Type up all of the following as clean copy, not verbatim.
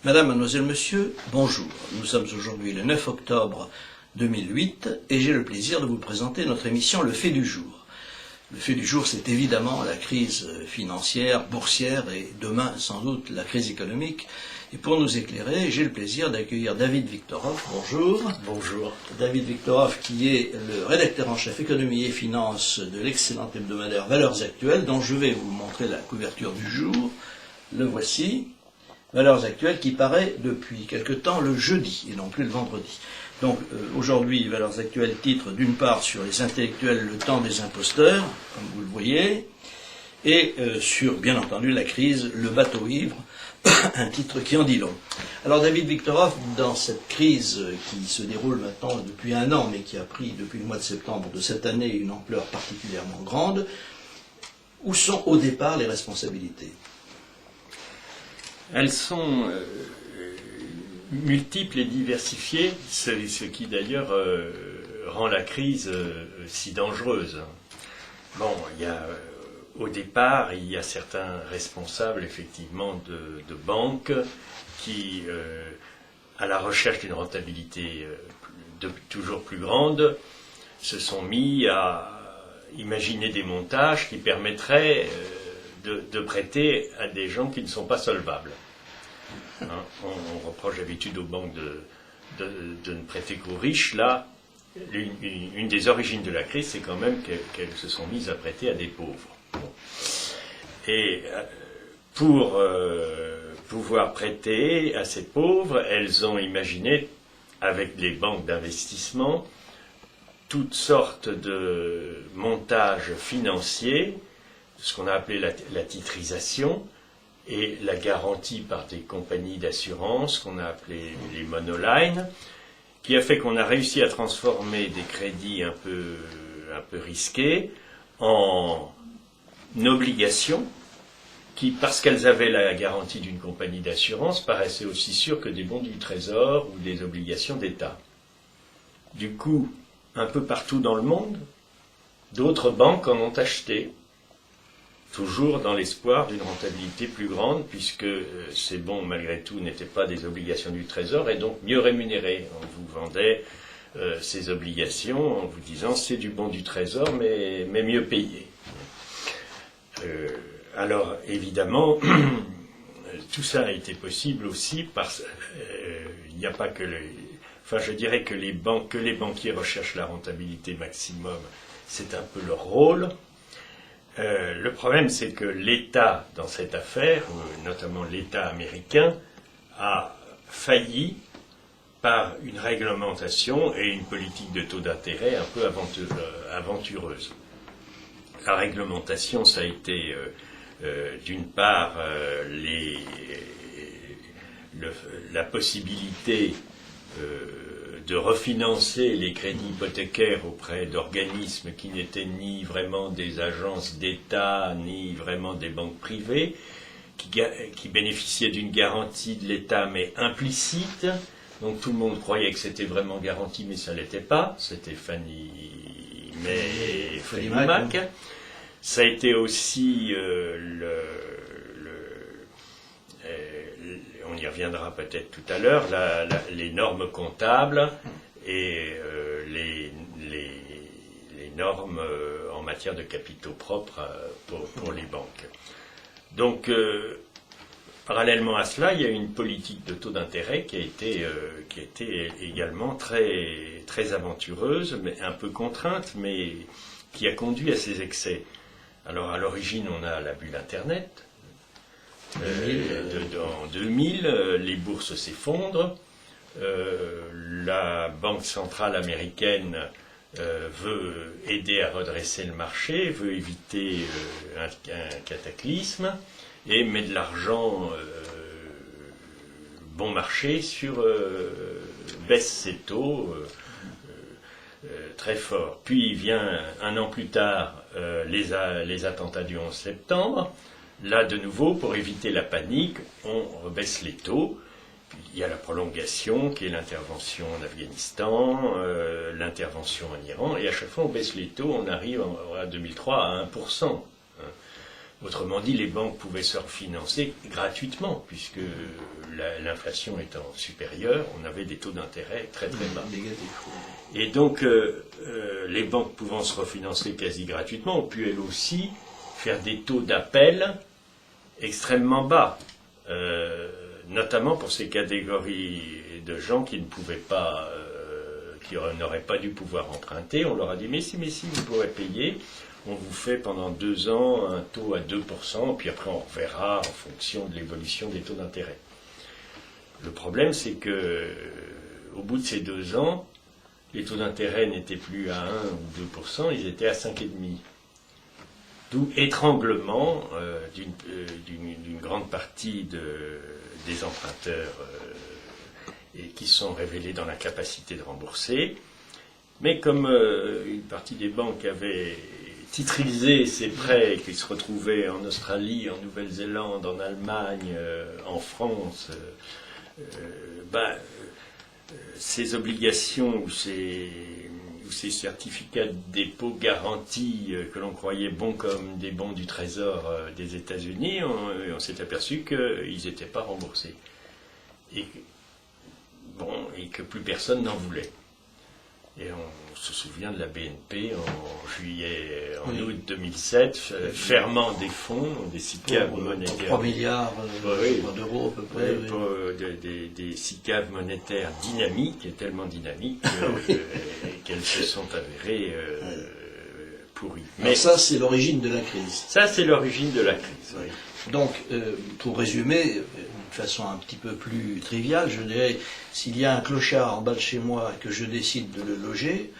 Madame, mademoiselle, monsieur, bonjour. Nous sommes aujourd'hui le 9 octobre 2008 et j'ai le plaisir de vous présenter notre émission Le fait du jour. Le fait du jour, c'est évidemment la crise financière, boursière et demain, sans doute, la crise économique. Et pour nous éclairer, j'ai le plaisir d'accueillir David Victorov. Bonjour. Bonjour. David Victorov, qui est le rédacteur en chef économie et finances de l'excellent hebdomadaire Valeurs Actuelles, dont je vais vous montrer la couverture du jour. Le voici. Valeurs Actuelles qui paraît depuis quelque temps le jeudi et non plus le vendredi. Donc aujourd'hui, Valeurs Actuelles titre d'une part sur les intellectuels, le temps des imposteurs, comme vous le voyez, et sur, bien entendu, la crise, le bateau ivre, un titre qui en dit long. Alors David Victorov, dans cette crise qui se déroule maintenant depuis un an, mais qui a pris depuis le mois de septembre de cette année une ampleur particulièrement grande, où sont au départ les responsabilités ? Elles sont multiples et diversifiées, ce qui d'ailleurs rend la crise si dangereuse. Bon, au départ, il y a certains responsables effectivement de banques qui, à la recherche d'une rentabilité toujours plus grande, se sont mis à imaginer des montages qui permettraient de prêter à des gens qui ne sont pas solvables. On reproche d'habitude aux banques de ne prêter qu'aux riches. Là, une des origines de la crise, c'est quand même qu'elles se sont mises à prêter à des pauvres. Bon. Et pour pouvoir prêter à ces pauvres, elles ont imaginé, avec les banques d'investissement, toutes sortes de montages financiers, ce qu'on a appelé la titrisation, et la garantie par des compagnies d'assurance qu'on a appelé les monolines, qui a fait qu'on a réussi à transformer des crédits un peu risqués en obligations qui, parce qu'elles avaient la garantie d'une compagnie d'assurance, paraissaient aussi sûres que des bons du Trésor ou des obligations d'État. Du coup, un peu partout dans le monde, d'autres banques en ont acheté, toujours dans l'espoir d'une rentabilité plus grande, puisque ces bons, malgré tout, n'étaient pas des obligations du Trésor, et donc mieux rémunérés. On vous vendait ces obligations en vous disant c'est du bon du Trésor, mais mieux payé. Alors, évidemment, tout ça a été possible aussi parce il n'y a pas que je dirais que les banquiers recherchent la rentabilité maximum, c'est un peu leur rôle. Le problème, c'est que l'État, dans cette affaire, notamment l'État américain, a failli par une réglementation et une politique de taux d'intérêt un peu aventureuse. La réglementation, ça a été, d'une part, la possibilité de refinancer les crédits hypothécaires auprès d'organismes qui n'étaient ni vraiment des agences d'État, ni vraiment des banques privées, qui bénéficiaient d'une garantie de l'État, mais implicite. Donc tout le monde croyait que c'était vraiment garanti, mais ça ne l'était pas. C'était Fannie Mac. Ça a été aussi on y reviendra peut-être tout à l'heure, les normes comptables et les normes en matière de capitaux propres pour les banques. Donc, parallèlement à cela, il y a une politique de taux d'intérêt qui a été également très, très aventureuse, mais un peu contrainte, mais qui a conduit à ces excès. Alors, à l'origine, on a la bulle Internet. En 2000, les bourses s'effondrent, la Banque centrale américaine veut aider à redresser le marché, veut éviter un cataclysme et met de l'argent bon marché baisse ses taux très fort. Puis vient un an plus tard les attentats du 11 septembre. Là, de nouveau, pour éviter la panique, on rebaisse les taux. Puis, il y a la prolongation, qui est l'intervention en Afghanistan, l'intervention en Iran, et à chaque fois, on baisse les taux, on arrive en 2003 à 1%. Autrement dit, les banques pouvaient se refinancer gratuitement, puisque l'inflation étant supérieure, on avait des taux d'intérêt très très bas. Négatif. Et donc, les banques pouvant se refinancer quasi gratuitement ont pu elles aussi faire des taux d'appel extrêmement bas, notamment pour ces catégories de gens qui ne pouvaient pas, qui n'auraient pas dû pouvoir emprunter. On leur a dit mais si, vous pourrez payer. On vous fait pendant 2 ans un taux à 2%, puis après on verra en fonction de l'évolution des taux d'intérêt. Le problème, c'est que au bout de ces 2 ans, les taux d'intérêt n'étaient plus à 1 ou 2%, ils étaient à 5,5%. D'où étranglement d'une grande partie des emprunteurs et qui se sont révélés dans la capacité de rembourser. Mais comme une partie des banques avait titrisé ces prêts qui se retrouvaient en Australie, en Nouvelle-Zélande, en Allemagne, en France, ces obligations ou ces certificats de dépôt garantis que l'on croyait bons comme des bons du Trésor des États-Unis, on s'est aperçu qu'ils n'étaient pas remboursés. Et que plus personne n'en voulait. Et on se souvient de la BNP en août 2007, fermant des fonds, des SICAV monétaires. 3 milliards d'euros à peu près. Des SICAV monétaires dynamiques, et tellement dynamiques qu'elles se sont avérées pourries. Mais ça, c'est l'origine de la crise. Ça, c'est l'origine de la crise, oui. Donc, pour résumer, de façon un petit peu plus triviale, je dirais, s'il y a un clochard en bas de chez moi et que je décide de le loger,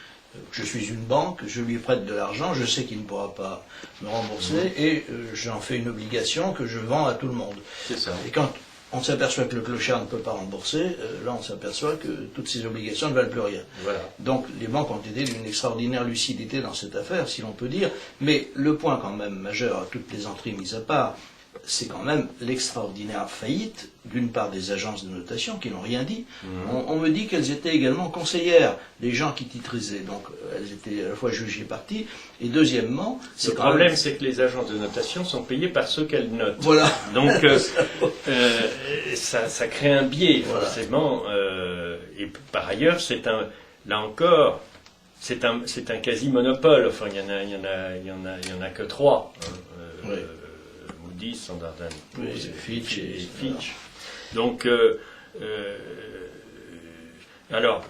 je suis une banque, je lui prête de l'argent, je sais qu'il ne pourra pas me rembourser et j'en fais une obligation que je vends à tout le monde. C'est ça. Et quand on s'aperçoit que le clochard ne peut pas rembourser, là on s'aperçoit que toutes ces obligations ne valent plus rien. Voilà. Donc les banques ont été d'une extraordinaire lucidité dans cette affaire, si l'on peut dire, mais le point quand même majeur, à toutes les entrées mises à part, c'est quand même l'extraordinaire faillite, d'une part des agences de notation qui n'ont rien dit. On me dit qu'elles étaient également conseillères, les gens qui titrisaient, donc elles étaient à la fois juges et parties. Et deuxièmement, le problème, c'est que les agences de notation sont payées par ceux qu'elles notent. Voilà. Donc ça crée un biais, voilà. Forcément. Et par ailleurs, là encore, c'est un quasi-monopole. Enfin, il y en a que 3. Oui. Moody's, Standard & Poor's, oui, Fitch et Fitch. Voilà. Donc, alors,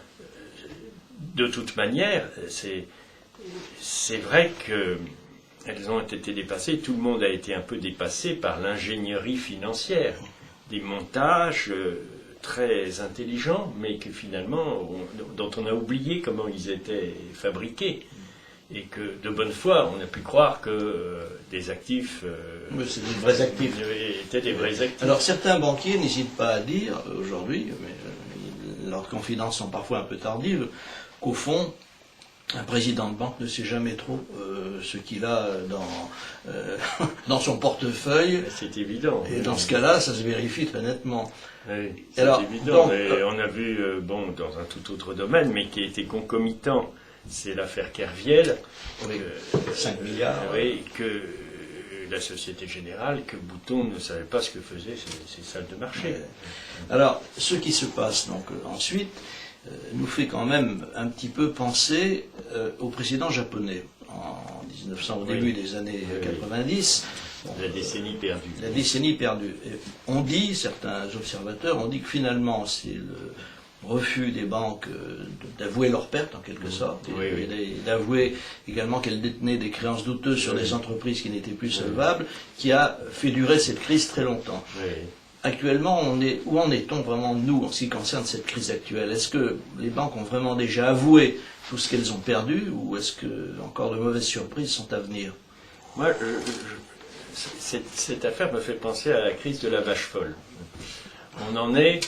de toute manière, c'est vrai qu'elles ont été dépassées. Tout le monde a été un peu dépassé par l'ingénierie financière, des montages très intelligents, mais que finalement, dont on a oublié comment ils étaient fabriqués. Et que, de bonne foi, on a pu croire que des actifs c'est des vrais actifs. Étaient des vrais actifs. Alors, certains banquiers n'hésitent pas à dire, aujourd'hui, mais leurs confidences sont parfois un peu tardives, qu'au fond, un président de banque ne sait jamais trop ce qu'il a dans son portefeuille. C'est évident. Et dans ce cas-là, ça se vérifie très nettement. Oui, c'est évident. Donc, et on a vu, dans un tout autre domaine, mais qui a été concomitant, c'est l'affaire Kerviel. Oui, 5 milliards. Oui, que la Société Générale, que Bouton ne savait pas ce que faisaient ces salles de marché. Ouais. Alors, ce qui se passe donc ensuite nous fait quand même un petit peu penser au président japonais en 1900, au début des années 90. Bon, la décennie perdue. La décennie perdue. Et on dit, certains observateurs ont dit que finalement c'est le refus des banques d'avouer leurs pertes en quelque sorte, et d'avouer également qu'elles détenaient des créances douteuses sur des entreprises qui n'étaient plus solvables, qui a fait durer cette crise très longtemps. Actuellement, où en est-on vraiment, nous, en ce qui concerne cette crise actuelle? Est-ce que les banques ont vraiment déjà avoué tout ce qu'elles ont perdu, ou est-ce que encore de mauvaises surprises sont à venir? Moi, cette affaire me fait penser à la crise de la vache folle. On en est...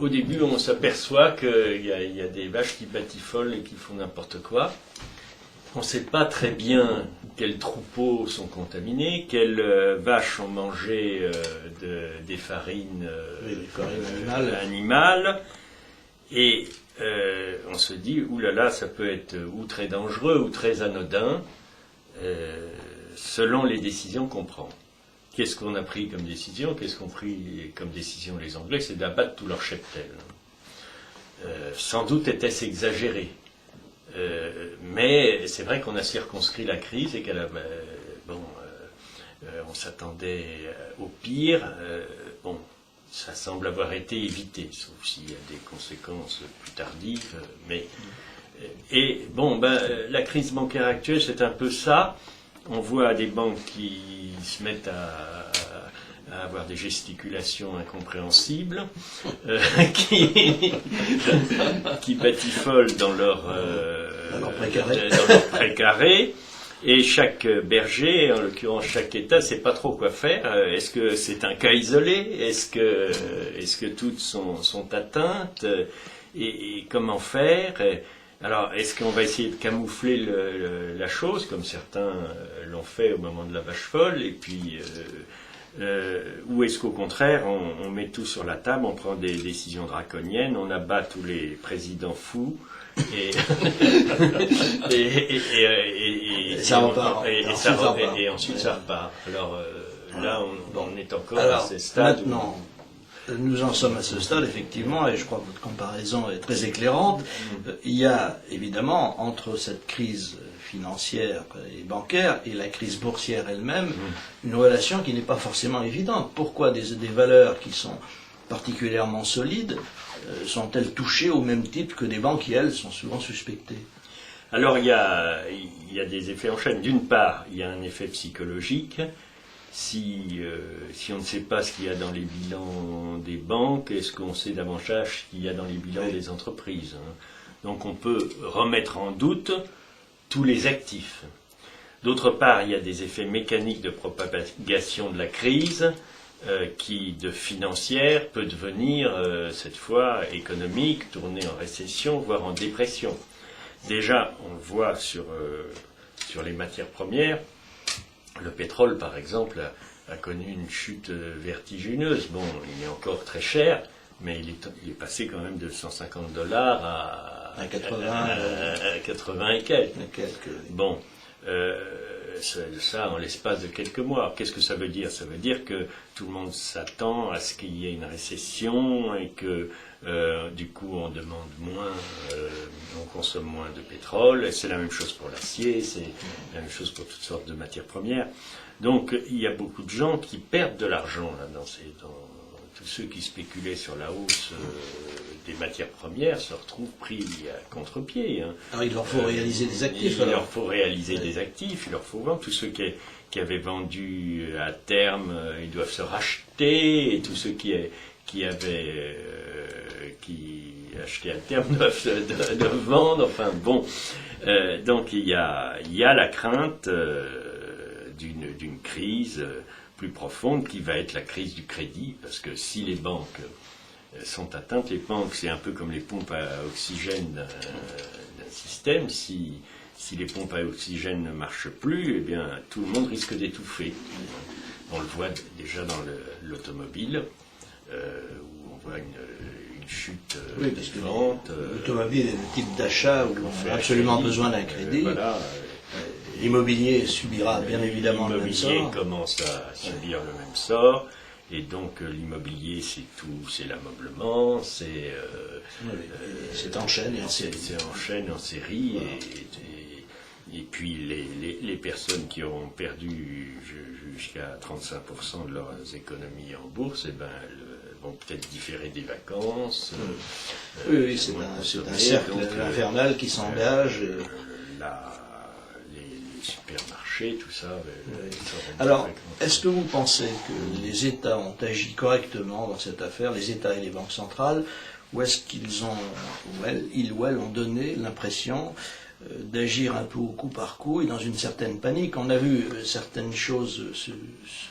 Au début, on s'aperçoit qu'il y a des vaches qui batifolent et qui font n'importe quoi. On ne sait pas très bien quels troupeaux sont contaminés, quelles vaches ont mangé des farines animales. Et on se dit, oulala, ça peut être ou très dangereux ou très anodin. selon les décisions qu'on prend. Qu'est-ce qu'on a pris comme décision? Qu'est-ce qu'ont pris comme décision les Anglais? C'est d'abattre tout leur cheptel. Sans doute était-ce exagéré. Mais c'est vrai qu'on a circonscrit la crise et qu'elle a... on s'attendait au pire. Bon, ça semble avoir été évité, sauf s'il y a des conséquences plus tardives. La crise bancaire actuelle, c'est un peu ça. On voit des banques qui se mettent à avoir des gesticulations incompréhensibles, qui batifolent dans leur précaré. Et chaque berger, en l'occurrence chaque État, ne sait pas trop quoi faire. Est-ce que c'est un cas isolé? Est-ce que toutes sont atteintes? Et comment faire? Alors, est-ce qu'on va essayer de camoufler la chose, comme certains l'ont fait au moment de la vache folle, et puis, ou est-ce qu'au contraire, on met tout sur la table, on prend des décisions draconiennes, on abat tous les présidents fous, et ensuite ça repart. Alors là, on est encore à ce stade. Maintenant, nous en sommes à ce stade, effectivement, et je crois que votre comparaison est très éclairante. Il y a évidemment, entre cette crise financière et bancaire et la crise boursière elle-même, une relation qui n'est pas forcément évidente. Pourquoi des valeurs qui sont particulièrement solides sont-elles touchées au même titre que des banques qui, elles, sont souvent suspectées? Alors, il y a des effets en chaîne. D'une part, il y a un effet psychologique. Si on ne sait pas ce qu'il y a dans les bilans des banques, est-ce qu'on sait davantage ce qu'il y a dans les bilans des entreprises, hein? Donc, on peut remettre en doute tous les actifs. D'autre part, il y a des effets mécaniques de propagation de la crise, qui, de financière, peut devenir, cette fois, économique, tourner en récession, voire en dépression. Déjà, on le voit sur les matières premières. Le pétrole, par exemple, a connu une chute vertigineuse. Bon, il est encore très cher, mais il est passé quand même de $150 à 80 et quelques. Bon, ça en l'espace de quelques mois. Qu'est-ce que ça veut dire? Ça veut dire que tout le monde s'attend à ce qu'il y ait une récession et que du coup on demande moins, on consomme moins de pétrole. Et c'est la même chose pour l'acier, c'est la même chose pour toutes sortes de matières premières. Donc il y a beaucoup de gens qui perdent de l'argent là dans tous ceux qui spéculaient sur la hausse des matières premières se retrouvent pris à contre-pied. Hein. Alors il leur faut réaliser des actifs. Il leur faut réaliser des actifs, il leur faut vendre. Tous ceux qui avaient vendu à terme, ils doivent se racheter, et tous ceux qui achetaient à terme doivent vendre. Enfin bon, donc il y a la crainte d'une crise plus profonde qui va être la crise du crédit, parce que si les banques sont atteintes, les banques c'est un peu comme les pompes à oxygène d'un système, si les pompes à oxygène ne marchent plus, eh bien tout le monde risque d'étouffer. On le voit déjà dans l'automobile, où on voit une chute des ventes. L'automobile est le type d'achat où on a absolument besoin d'un crédit. Voilà. L'immobilier subira bien évidemment le même sort. L'immobilier commence à subir le même sort, et donc l'immobilier c'est l'ameublement, c'est en chaîne et en série. C'est en chaîne, en série, voilà. Et puis les personnes qui auront perdu jusqu'à 35% de leurs économies en bourse, vont peut-être différer des vacances. Oui, c'est un cercle infernal qui s'engage. Les supermarchés, tout ça. Alors, est-ce que vous pensez que les États ont agi correctement dans cette affaire, les États et les banques centrales, ou est-ce qu'ils ont donné l'impression d'agir un peu au coup par coup et dans une certaine panique? On a vu certaines choses se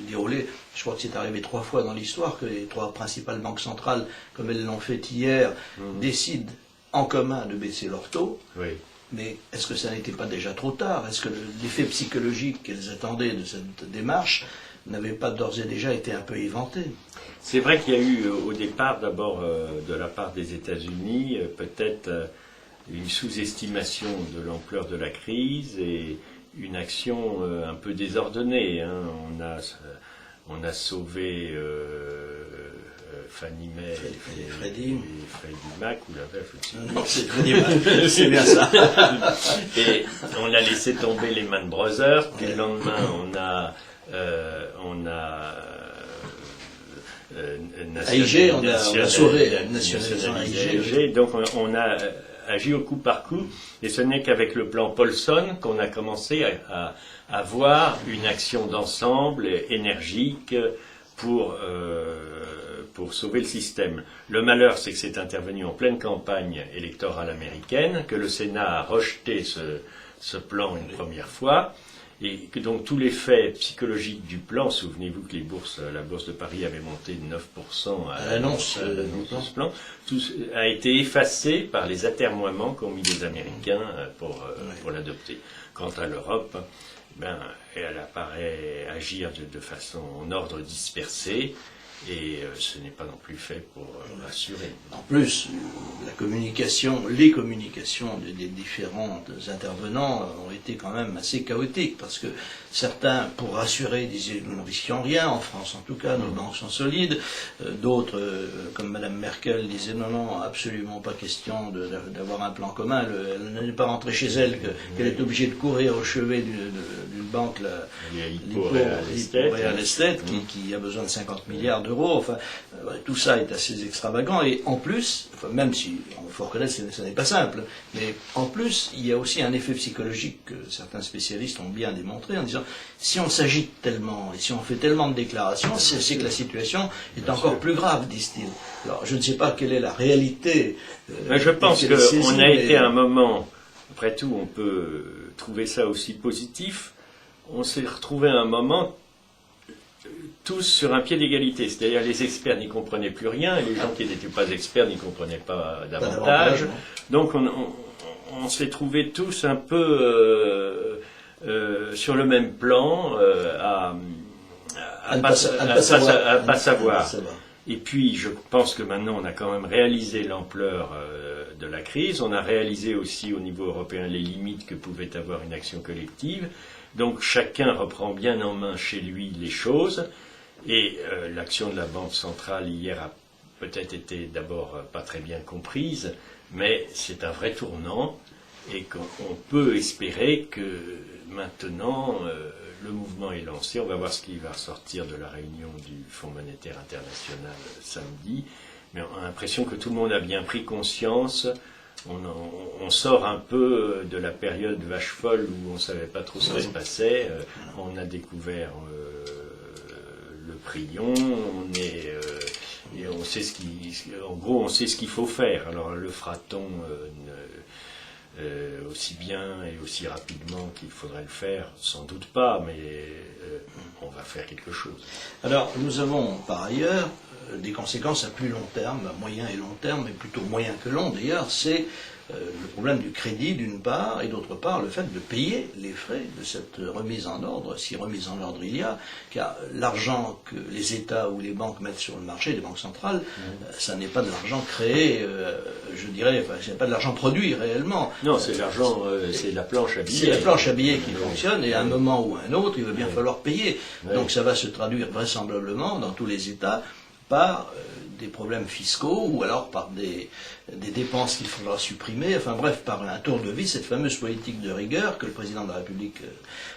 dérouler. Je crois que c'est arrivé 3 fois dans l'histoire que les 3 principales banques centrales, comme elles l'ont fait hier, décident en commun de baisser leur taux. Oui. Mais est-ce que ça n'était pas déjà trop tard? Est-ce que l'effet psychologique qu'elles attendaient de cette démarche n'avait pas d'ores et déjà été un peu éventé? C'est vrai qu'il y a eu au départ, d'abord de la part des États-Unis, peut-être une sous-estimation de l'ampleur de la crise, et une action un peu désordonnée. Hein. On a sauvé Fannie Mae et Freddie Mac, ou la veuf aussi. Non, c'est Freddie Mac, c'est bien ça. Et on a laissé tomber les Lehman Brothers, puis le lendemain on a AIG, on a sauvé la nationalisation AIG. Donc on a agi au coup par coup, et ce n'est qu'avec le plan Paulson qu'on a commencé à avoir une action d'ensemble énergique pour sauver le système. Le malheur, c'est que c'est intervenu en pleine campagne électorale américaine, que le Sénat a rejeté ce plan une première fois, et que donc tout l'effet psychologique du plan, souvenez-vous que la bourse de Paris avait monté de 9% à l'annonce de ce plan, tout a été effacé par les atermoiements qu'ont mis les Américains pour l'adopter. Quant à l'Europe, elle apparaît agir de façon en ordre dispersé, et ce n'est pas non plus fait pour rassurer. En plus, les communications des différents intervenants ont été quand même assez chaotiques, parce que certains, pour rassurer, disaient nous ne risquions rien, en France en tout cas, nos banques sont solides. D'autres, comme Madame Merkel, disaient non, absolument pas question d'avoir un plan commun. Elle n'est pas rentrée chez elle, qu'elle est obligée de courir au chevet d'une banque, l'Hypo Real Estate, qui a besoin de 50 milliards d'euros. Enfin, tout ça est assez extravagant, et en plus, même si il faut reconnaître que ce n'est pas simple, mais en plus, il y a aussi un effet psychologique que certains spécialistes ont bien démontré en disant si on s'agite tellement et si on fait tellement de déclarations, c'est que la situation est encore plus grave, disent-ils. Alors, je ne sais pas quelle est la réalité. Je pense qu'on a été à un moment, après tout, on peut trouver ça aussi positif. On s'est retrouvé à un moment tous sur un pied d'égalité, c'est-à-dire les experts n'y comprenaient plus rien, et les gens qui n'étaient pas experts n'y comprenaient pas davantage. Donc on s'est trouvés tous un peu sur le même plan, à pas savoir. Et puis je pense que maintenant on a quand même réalisé l'ampleur de la crise, on a réalisé aussi au niveau européen les limites que pouvait avoir une action collective. Donc chacun reprend bien en main chez lui les choses, et l'action de la Banque centrale hier a peut-être été d'abord pas très bien comprise, mais c'est un vrai tournant, et qu'on peut espérer que maintenant le mouvement est lancé. On va voir ce qui va sortir de la réunion du Fonds monétaire international samedi, mais on a l'impression que tout le monde a bien pris conscience. On sort un peu de la période vache folle où on ne savait pas trop ce qui se passait. On a découvert le prion, et on sait en gros, on sait ce qu'il faut faire. Alors le fera-t-on aussi bien et aussi rapidement qu'il faudrait le faire? Sans doute pas, mais on va faire quelque chose. Alors nous avons par ailleurs des conséquences à plus long terme, à moyen et long terme, mais plutôt moyen que long d'ailleurs, c'est le problème du crédit d'une part, et d'autre part le fait de payer les frais de cette remise en ordre, si remise en ordre il y a, car l'argent que les États ou les banques mettent sur le marché, les banques centrales, ça n'est pas de l'argent créé, je dirais, enfin, c'est pas de l'argent produit réellement. Non, c'est l'argent, c'est la planche à billets. C'est la planche à billets qui fonctionne, et à un moment ou à un autre, il va bien falloir payer. Donc ça va se traduire vraisemblablement dans tous les États par des problèmes fiscaux, ou alors par des dépenses qu'il faudra supprimer, enfin bref, par un tour de vis, cette fameuse politique de rigueur que le président de la République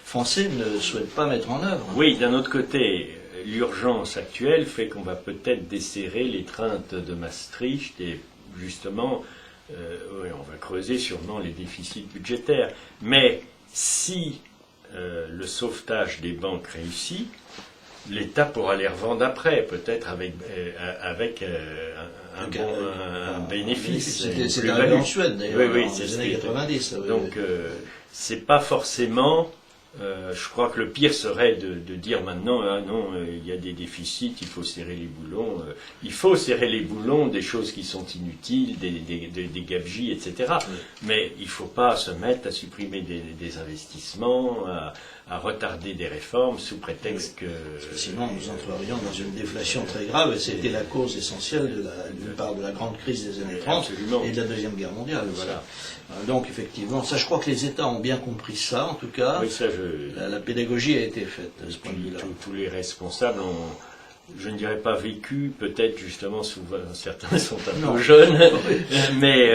français ne souhaite pas mettre en œuvre. Oui, d'un autre côté, l'urgence actuelle fait qu'on va peut-être desserrer l'étreinte de Maastricht, et justement, on va creuser sûrement les déficits budgétaires. Mais si le sauvetage des banques réussit, l'État pourra les revendre après, peut-être avec un bénéfice. C'était arrivé en Suède d'ailleurs, oui, dans les années 90. Donc, c'est pas forcément... je crois que le pire serait de dire maintenant, non, il y a des déficits, il faut serrer les boulons. Il faut serrer les boulons des choses qui sont inutiles, des gabegies, etc. Oui. Mais il ne faut pas se mettre à supprimer des investissements, à retarder des réformes sous prétexte que... Parce que sinon, nous entrerions dans une déflation très grave, et c'était la cause essentielle d'une part de la grande crise des années 30 et de la Deuxième Guerre mondiale. Voilà. Donc, effectivement, ça, je crois que les États ont bien compris ça, en tout cas. Oui, ça, la pédagogie a été faite de ce point de vue-là. Tous les responsables ont, je ne dirais pas vécu, peut-être justement, souvent, certains sont un peu jeunes, mais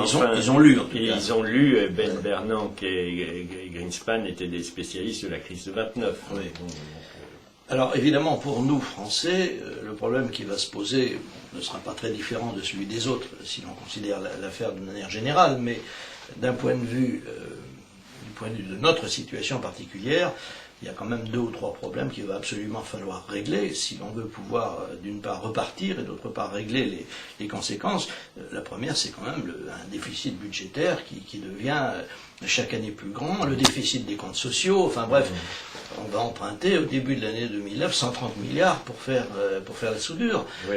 ils ont lu, en tout cas. Ils ont lu, Ben Bernanke et Greenspan étaient des spécialistes de la crise de 29. Oui. Alors évidemment, pour nous, Français, le problème qui va se poser ne sera pas très différent de celui des autres, si l'on considère l'affaire de manière générale, mais d'un point de vue, de notre situation particulière, il y a quand même 2 ou 3 problèmes qu'il va absolument falloir régler si l'on veut pouvoir, d'une part, repartir et d'autre part, régler les conséquences. La première, c'est quand même un déficit budgétaire qui devient chaque année plus grand, le déficit des comptes sociaux, enfin bref, on va emprunter au début de l'année 2009 130 milliards pour faire la soudure. Oui.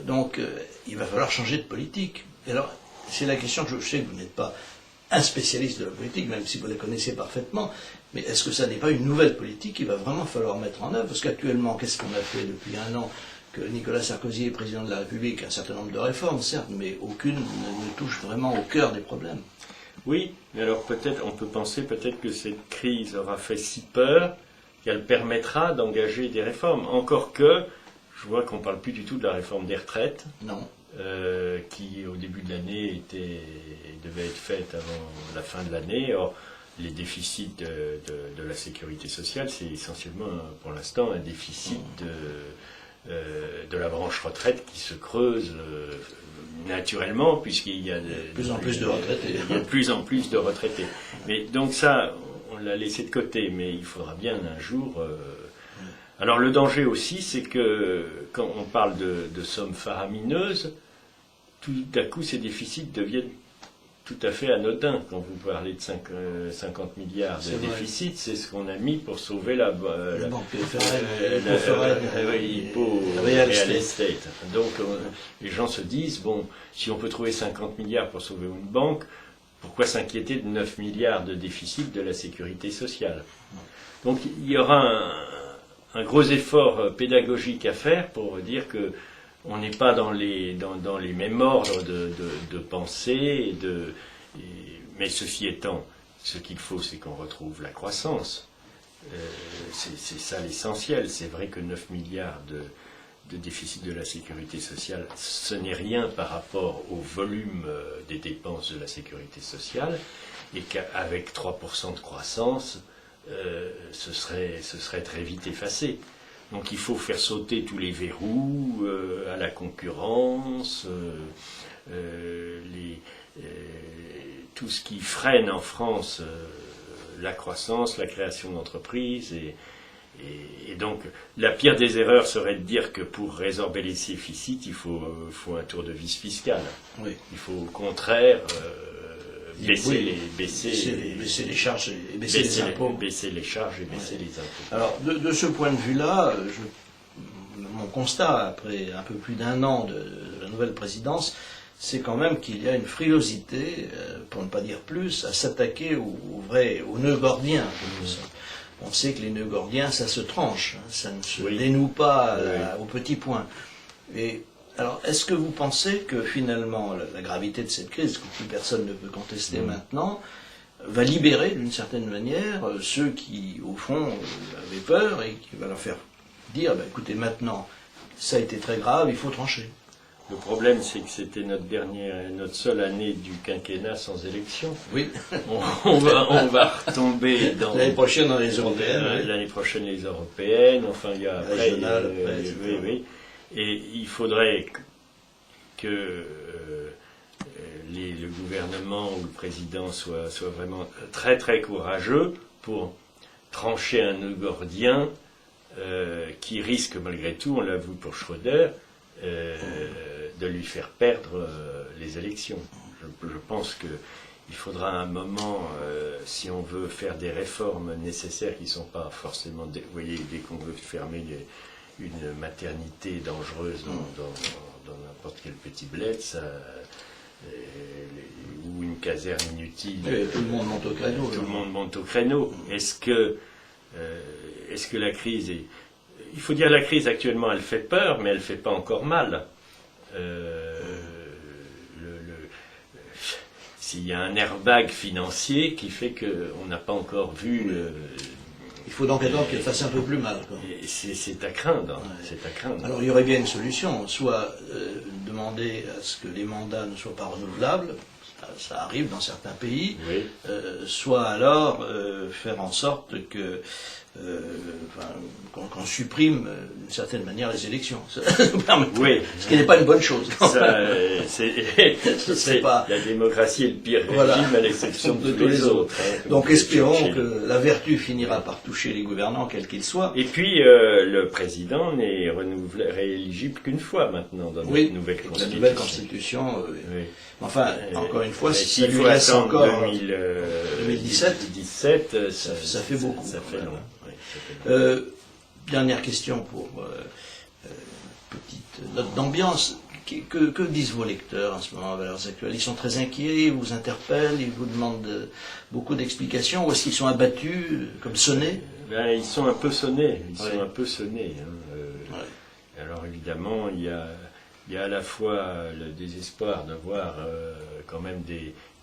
Donc, il va falloir changer de politique. Et alors, c'est la question que je sais que vous n'êtes pas un spécialiste de la politique, même si vous la connaissez parfaitement, mais est-ce que ça n'est pas une nouvelle politique qu'il va vraiment falloir mettre en œuvre? Parce qu'actuellement, qu'est-ce qu'on a fait depuis 1 an que Nicolas Sarkozy est président de la République? Un certain nombre de réformes, certes, mais aucune ne touche vraiment au cœur des problèmes. Oui, mais alors on peut penser peut-être que cette crise aura fait si peur qu'elle permettra d'engager des réformes. Encore que, je vois qu'on ne parle plus du tout de la réforme des retraites. Non. Qui au début de l'année devait être faite avant la fin de l'année. Or, les déficits de la sécurité sociale, c'est essentiellement pour l'instant un déficit de la branche retraite qui se creuse naturellement, puisqu'il y a de plus en plus de retraités. Il y a de plus en plus de retraités. Mais donc ça, on l'a laissé de côté, mais il faudra bien un jour... Alors le danger aussi, c'est que quand on parle de sommes faramineuses, tout à coup ces déficits deviennent tout à fait anodins. Quand vous parlez de 50 milliards de déficit, c'est ce qu'on a mis pour sauver la banque Hypo Real Estate. Donc les gens se disent, bon, si on peut trouver 50 milliards pour sauver une banque, pourquoi s'inquiéter de 9 milliards de déficit de la sécurité sociale? Donc il y aura un gros effort pédagogique à faire pour dire que on n'est pas dans les mêmes ordres de pensée, mais ceci étant, ce qu'il faut, c'est qu'on retrouve la croissance. C'est ça l'essentiel. C'est vrai que 9 milliards de déficit de la sécurité sociale, ce n'est rien par rapport au volume des dépenses de la sécurité sociale, et qu'avec 3% de croissance, ce serait très vite effacé. Donc il faut faire sauter tous les verrous à la concurrence, tout ce qui freine en France la croissance, la création d'entreprises. Et donc la pire des erreurs serait de dire que pour résorber les déficits, il faut un tour de vis fiscal. Oui. Il faut au contraire... baisser les charges et baisser les impôts. Baisser les charges et baisser les impôts. Alors, de ce point de vue-là, mon constat, après un peu plus d'1 an de la nouvelle présidence, c'est quand même qu'il y a une frilosité, pour ne pas dire plus, à s'attaquer aux nœuds gordiens. On sait que les nœuds gordiens, ça se tranche, hein, ça ne se dénoue pas au petit point. Et alors, est-ce que vous pensez que finalement, la gravité de cette crise, que plus personne ne peut contester maintenant, va libérer d'une certaine manière ceux qui, au fond, avaient peur et qui va leur faire dire, écoutez, maintenant, ça a été très grave, il faut trancher. Le problème, c'est que c'était notre seule année du quinquennat sans élection. Oui. On va retomber dans... L'année prochaine dans les européennes. L'année prochaine les européennes, enfin il y a après... Régionales, oui. Et il faudrait que le gouvernement ou le président soit vraiment très très courageux pour trancher un nœud gordien qui risque malgré tout, on l'a vu pour Schröder, de lui faire perdre les élections. Je pense qu'il faudra un moment, si on veut faire des réformes nécessaires qui ne sont pas forcément... Vous voyez, dès qu'on veut fermer une maternité dangereuse dans n'importe quel petit bled, ou une caserne inutile. Oui, tout le monde monte au créneau. Tout le monde monte au créneau. Est-ce que Est-ce que la crise est... Il faut dire la crise actuellement, elle fait peur, mais elle ne fait pas encore mal. S'il y a un airbag financier qui fait qu'on n'a pas encore vu... il faut donc attendre qu'elle fasse un peu plus mal. C'est à craindre. Ouais. C'est à craindre. Alors il y aurait bien une solution, soit demander à ce que les mandats ne soient pas renouvelables, ça arrive dans certains pays, Oui. Soit alors faire en sorte que qu'on supprime d'une certaine manière les élections. Oui. Ce qui n'est pas une bonne chose. C'est pas... La démocratie est le pire Voilà. régime à l'exception de tous les autres. Donc espérons que la vertu finira par toucher les gouvernants, quels qu'ils soient. Et puis le président n'est rééligible qu'une fois maintenant dans notre nouvelle constitution. La nouvelle constitution. Oui. Enfin, encore une fois, si ça il lui faut laisse attendre encore 2017, ça fait beaucoup. Ça fait long. Dernière question pour petite note d'ambiance. Que disent vos lecteurs en ce moment à Valeurs Actuelles? Ils sont très inquiets, ils vous interpellent, ils vous demandent beaucoup d'explications, ou est-ce qu'ils sont abattus, comme sonnés? Ils sont un peu sonnés. Ouais. Ouais. Alors évidemment, il y a à la fois le désespoir de voir quand même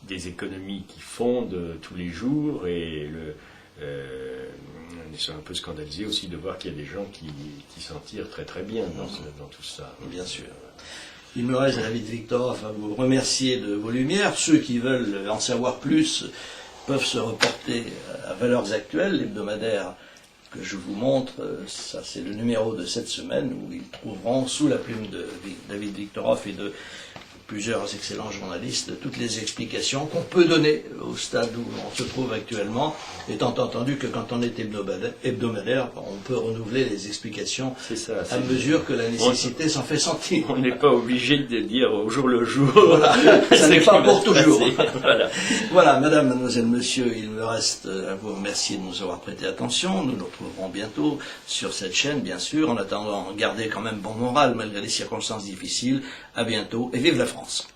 des économies qui fondent tous les jours, et ils sont un peu scandalisés aussi de voir qu'il y a des gens qui s'en tirent très très bien dans tout ça. Bien sûr. Il me reste, David Victorov, à vous remercier de vos lumières. Ceux qui veulent en savoir plus peuvent se reporter à Valeurs Actuelles, l'hebdomadaire que je vous montre. Ça, c'est le numéro de cette semaine, où ils trouveront, sous la plume de David Victorov et de plusieurs excellents journalistes, toutes les explications qu'on peut donner au stade où on se trouve actuellement, étant entendu que quand on est hebdomadaire, on peut renouveler les explications à mesure que la nécessité s'en fait sentir. On n'est pas obligé de dire au jour le jour. Voilà, ça n'est pas pour toujours. Voilà. Voilà, madame, mademoiselle, monsieur, il me reste à vous remercier de nous avoir prêté attention. Nous nous retrouverons bientôt sur cette chaîne, bien sûr. En attendant, gardez quand même bon moral malgré les circonstances difficiles. À bientôt et vive la France.